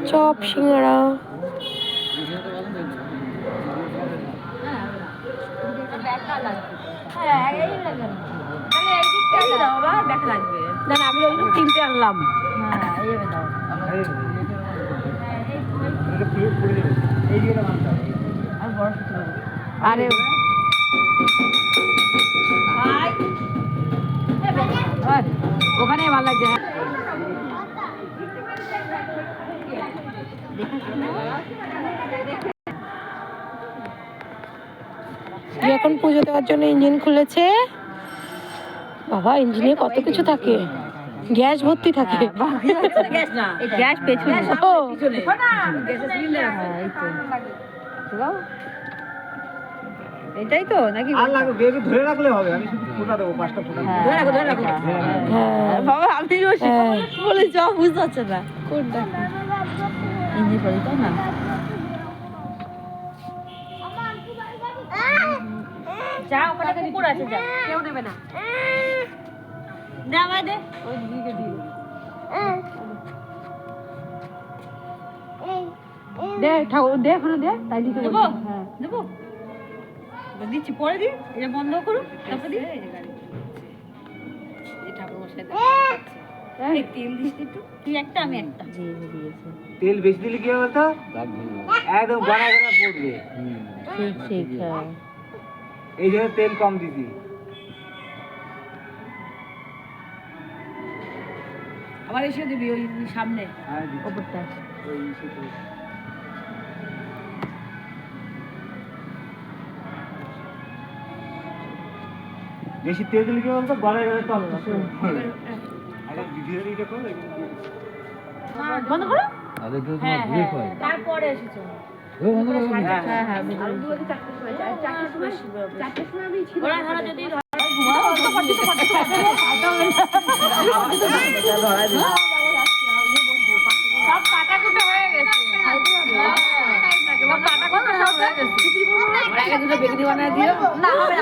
Chop সিঙ্গাড়া। না না আমি ওই কিনতে আনলাম। আরে ওখানে ভালো লাগছে। এখন পুজো দেওয়ার জন্য ইঞ্জিন খুলেছে। বাবা ইঞ্জিনে কত কিছু থাকে, গ্যাস ভর্তি থাকে। গ্যাস পেছনে, এটাই তো নাকি? আর লাগবে একটু ধরে রাখলে হবে। আমি শুধু ফোঁটা দেবো, 5টা ফোঁটা ধরে রাখো, ধরে রাখো। হ্যাঁ বাবা আপনি বলে যাও, বুঝতে পারছেন না কোনটা ইঞ্জিন করি তো না। যা ওখানে কুকুর আছে, যা, কেউ নেবে না। দাও দে, ওই দিকে দিও। দে ঠাকুর দে, ওখানে দে, তাই দিতে দেবো। হ্যাঁ দেবো, দিচ্ছি পরে দিই। এটা বন্ধ করুন, তারপর দিই। এই ঠাকুর মশাই এই তেল দিস একটু, তুই একটা আমি একটা। জি দিয়েছে। তেল বেশি দিলে কি হবে বলতো? একদম গড়া গড়া পড়বে। ঠিক ঠিক। হ্যাঁ এই জন্য তেল কম দিবি। আবার এসে দিবি ওই সামনে ওপরটা, ওই সেটা। বেশি তেল দিলে কি বলতো? গড়ায় গড়ায় তল আরে ভিডিও রিটা করো, বন্ধ করো। আরে তো তোমার ব্রেক হয়, তারপরে এসেছো। ওই বন্ধ করো। হ্যাঁ হ্যাঁ ভিডিও দুটো 4টার সময়, 4টার সময় আমি ছিল। ওরা ধরো যদি সব কাটা কুটা হয়ে গেছে, সব কাটা কুটা হয়ে গেছে। দুটো বেগুনি বানায় দিও না হবে।